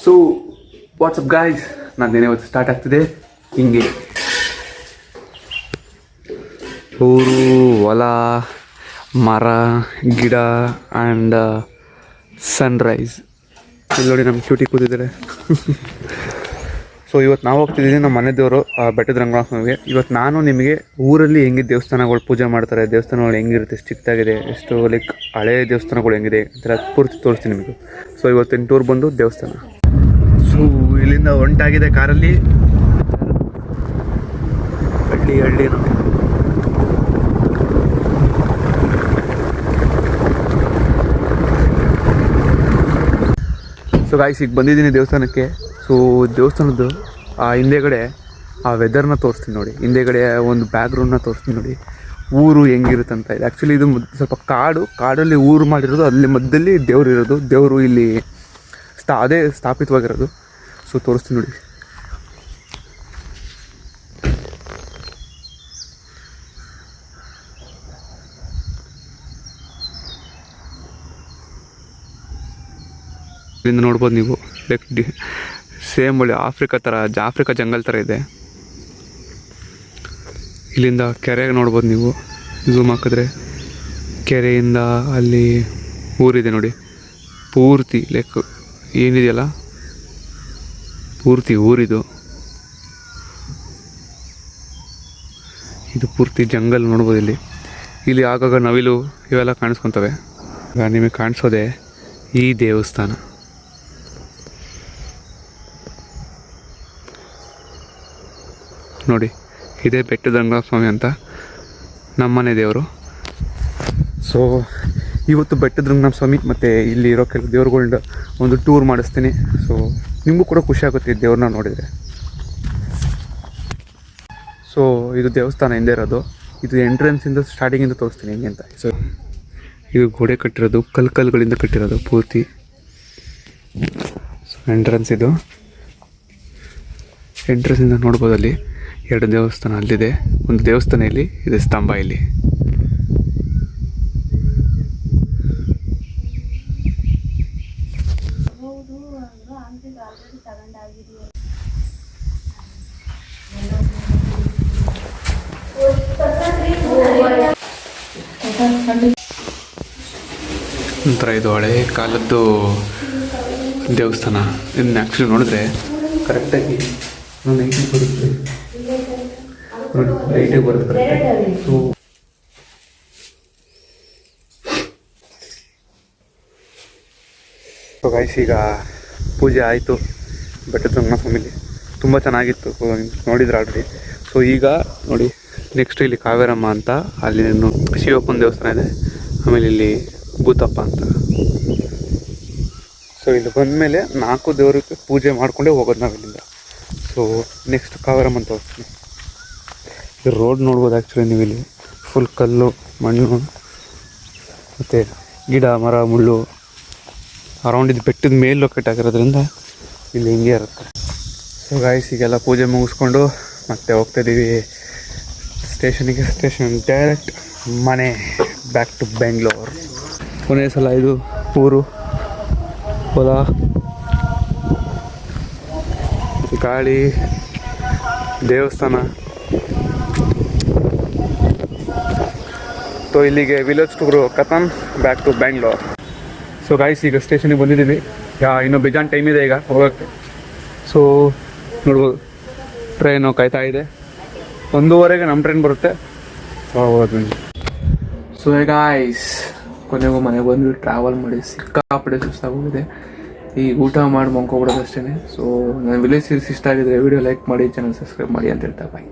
So WhatsApp guys, ನಂದೇನೆ ಇವತ್ತು start ಆಗ್ತಿದೆ ಹಿಂಗೆ. ಊರು, ಹೊಲ, ಮರ, ಗಿಡ ಆ್ಯಂಡ್ ಸನ್ರೈಸ್. ಇಲ್ಲಿ ನೋಡಿ ನಮ್ಮ ಕ್ಯೂಟಿ ಕೂತಿದ್ದಾರೆ. ಸೊ ಇವತ್ತು ನಾವು ಹೋಗ್ತಿದ್ದೀವಿ ನಮ್ಮ ಮನೆ ದೇವರು ಬೆಟ್ಟದ ರಂಗನಾಥನಿಗೆ. ಇವತ್ತು ನಾನು ನಿಮಗೆ ಊರಲ್ಲಿ ಹೆಂಗೆ ದೇವಸ್ಥಾನಗಳು ಪೂಜೆ ಮಾಡ್ತಾರೆ, ದೇವಸ್ಥಾನಗಳು ಹೆಂಗಿರುತ್ತೆ, ಸ್ಟ್ರಿಕ್ಟಾಗಿದೆ, ಎಷ್ಟು ಲೈಕ್ ಹಳೆಯ ದೇವಸ್ಥಾನಗಳು ಹೆಂಗಿದೆ ಅಂತ ಪೂರ್ತಿ ತೋರಿಸ್ತೀನಿ ನಿಮಗೆ. ಸೊ ಇವತ್ತಿನ ಟೂರ್ ಬಂದು ದೇವಸ್ಥಾನ. ಸೊ ಇಲ್ಲಿಂದ ಹೊಂಟಾಗಿದೆ ಕಾರಲ್ಲಿ. ಹಳ್ಳಿ ನೋಡಿ. ಸೊ ಗಾಯ್ಸ್, ಈಗ ಬಂದಿದ್ದೀನಿ ದೇವಸ್ಥಾನಕ್ಕೆ. ಸೊ ದೇವಸ್ಥಾನದ್ದು ಹಿಂದೆಗಡೆ ಆ ವೆದರ್ನ ತೋರಿಸ್ತೀನಿ ನೋಡಿ. ಹಿಂದೆಗಡೆ ಒಂದು ಬ್ಯಾಕ್ಗ್ರೌಂಡ್ನ ತೋರಿಸ್ತೀನಿ ನೋಡಿ, ಊರು ಹೆಂಗಿರುತ್ತೆ ಅಂತ. ಇದು ಆ್ಯಕ್ಚುಲಿ ಇದು ಸ್ವಲ್ಪ ಕಾಡಲ್ಲಿ ಊರು ಮಾಡಿರೋದು, ಅಲ್ಲಿ ಮಧ್ಯದಲ್ಲಿ ದೇವ್ರು ಇರೋದು. ದೇವರು ಇಲ್ಲಿ ಅದೇ ಸ್ಥಾಪಿತವಾಗಿರೋದು. ಸೊ ತೋರಿಸ್ತೀನಿ ನೋಡಿ. ಇಲ್ಲಿಂದ ನೋಡ್ಬೋದು ನೀವು, ಲೈಕ್ ಸೇಮ್ ಒಳ್ಳೆ ಆಫ್ರಿಕಾ ಜಂಗಲ್ ಥರ ಇದೆ. ಇಲ್ಲಿಂದ ಕೆರೆ ನೋಡ್ಬೋದು ನೀವು, ಝೂಮ್ ಹಾಕಿದ್ರೆ ಕೆರೆಯಿಂದ ಅಲ್ಲಿ ಊರಿದೆ ನೋಡಿ. ಪೂರ್ತಿ ಲೈಕ್ ಏನಿದೆಯಲ್ಲ, ಪೂರ್ತಿ ಊರಿದು. ಇದು ಪೂರ್ತಿ ಜಂಗಲ್ ನೋಡ್ಬೋದು. ಇಲ್ಲಿ ಆಗಾಗ ನವಿಲು ಇವೆಲ್ಲ ಕಾಣಿಸ್ಕೊತವೆ. ಈಗ ನಿಮಗೆ ಕಾಣಿಸೋದೆ ಈ ದೇವಸ್ಥಾನ. ನೋಡಿ, ಇದೇ ಬೆಟ್ಟದ ರಂಗನಾಥ ಸ್ವಾಮಿ ಅಂತ ನಮ್ಮನೆ ದೇವರು. ಸೊ ಇವತ್ತು ಬೆಟ್ಟದ ರಂಗನಾಥ ಸ್ವಾಮಿ ಮತ್ತು ಇಲ್ಲಿ ಇರೋ ಕೆಲವು ದೇವ್ರುಗಳ್ನ ಒಂದು ಟೂರ್ ಮಾಡಿಸ್ತೀನಿ. ಸೊ ನಿಮಗೂ ಕೂಡ ಖುಷಿ ಆಗುತ್ತೆ ದೇವ್ರನ್ನ ನೋಡಿದರೆ. ಸೊ ಇದು ದೇವಸ್ಥಾನ ಹಿಂದೆ ಇರೋದು. ಇದು ಎಂಟ್ರೆನ್ಸಿಂದ ಸ್ಟಾರ್ಟಿಂಗಿಂದ ತೋರಿಸ್ತೀನಿ ಹೆಂಗೆ ಅಂತ. ಸೊ ಇದು ಗೋಡೆ ಕಟ್ಟಿರೋದು, ಕಲ್ಲುಗಳಿಂದ ಕಟ್ಟಿರೋದು ಪೂರ್ತಿ. ಸೊ ಎಂಟ್ರೆನ್ಸ್ ಇದು. ಎಂಟ್ರೆನ್ಸಿಂದ ನೋಡ್ಬೋದು, ಅಲ್ಲಿ 2 ದೇವಸ್ಥಾನ ಅಲ್ಲಿದೆ. ಒಂದು ದೇವಸ್ಥಾನ ಇಲ್ಲಿ ಇದೆ, ಸ್ತಂಭ ಇಲ್ಲಿ. ಒಂಥರ ಇದು ಹಳೆ ಕಾಲದ್ದು ದೇವಸ್ಥಾನ. ಇದನ್ನ ಆ್ಯಕ್ಚುಲಿ ನೋಡಿದ್ರೆ ಕರೆಕ್ಟಾಗಿ ಲೈಟಿಗೆ ಬರುತ್ತೆ. ಸೊ ಗೈಸ್, ಈಗ ಪೂಜೆ ಆಯಿತು ಬೆಟ್ಟದ ರಂಗನಾಥ ಸ್ವಾಮಿಲಿ. ತುಂಬ ಚೆನ್ನಾಗಿತ್ತು, ನೋಡಿದ್ರೆ ಆಲ್ರೆಡಿ. ಸೊ ಈಗ ನೋಡಿ, ನೆಕ್ಸ್ಟ್ ಇಲ್ಲಿ ಕಾವೇರಮ್ಮ ಅಂತ, ಅಲ್ಲಿ ಶಿವಪ್ಪನ ದೇವಸ್ಥಾನ ಇದೆ. ಆಮೇಲೆ ಇಲ್ಲಿ ಭೂತಪ್ಪ ಅಂತ. ಸೊ ಇಲ್ಲಿ ಬಂದಮೇಲೆ 4 ದೇವರಿಗೆ ಪೂಜೆ ಮಾಡಿಕೊಂಡೇ ಹೋಗೋದು ನಾವು ಇಲ್ಲಿಂದ. ಸೊ ನೆಕ್ಸ್ಟ್ ಕಾವೇರಮ್ಮ ಅಂತ ಹೋಗ್ತೀನಿ. ಈ ರೋಡ್ ನೋಡ್ಬೋದು ಆ್ಯಕ್ಚುಲಿ ನೀವು. ಇಲ್ಲಿ ಫುಲ್ ಕಲ್ಲು, ಮಣ್ಣು ಮತ್ತು ಗಿಡ, ಮರ, ಮುಳ್ಳು ಅರೌಂಡ್ ಇದು ಬೆಟ್ಟದ ಮೇಲೆ ಲೊಕೇಟ್ ಆಗಿರೋದ್ರಿಂದ ಇಲ್ಲಿ ಹಿಂಗೆ ಇರುತ್ತೆ. ಸೊ ಗಾಯ್ಸ್, ಈಗೆಲ್ಲ ಪೂಜೆ ಮುಗಿಸ್ಕೊಂಡು ಮತ್ತೆ ಹೋಗ್ತಾಯಿದ್ದೀವಿ ಸ್ಟೇಷನಿಗೆ. ಸ್ಟೇಷನ್ ಡೈರೆಕ್ಟ್ ಮನೆ, ಬ್ಯಾಕ್ ಟು ಬೆಂಗಳೂರು. ಕೊನೆಯ ಸಲ ಇದು ಊರು, ಹೊಲ, ಗಾಳಿ, ದೇವಸ್ಥಾನ. ಸೊ ಇಲ್ಲಿಗೆ ವಿಲೇಜ್ ಟೂರು ಕಥನ್, back to Bengaluru. So guys, ಈಗ ಸ್ಟೇಷನಿಗೆ ಬಂದಿದ್ದೀವಿ. ಇನ್ನೂ ಬೇಜಾನ್ ಟೈಮ್ ಇದೆ ಈಗ ಹೋಗೋಕ್ಕೆ. ಸೊ ನೋಡ್ಬೋದು, ಟ್ರೈನು ಕಾಯ್ತಾ ಇದೆ. 1:15ಗೆ ನಮ್ಮ ಟ್ರೈನ್ ಬರುತ್ತೆ. ಸೊ ಹೋಗೋದು. ಸೊ ಗಾಯ್ಸ್, ಕೊನೆಗೂ ಮನೆಗೆ ಬಂದು ಟ್ರಾವೆಲ್ ಮಾಡಿ ಸಿಕ್ಕಾಪಡೆ ಸುಸ್ತಾಗೋಗಿದೆ. ಈ ಊಟ ಮಾಡಿ ಮಲ್ಕೊಬಿಡೋದು ಅಷ್ಟೇ. ಸೊ ನನ್ನ ವಿಲೇಜ್ ಸೀರೀಸ್ ಇಷ್ಟ ಆಗಿದ್ರೆ ವಿಡಿಯೋ ಲೈಕ್ ಮಾಡಿ, ಚಾನಲ್ ಸಬ್ಸ್ಕ್ರೈಬ್ ಮಾಡಿ ಅಂತ ಹೇಳ್ತಾ ಬಾಯ್.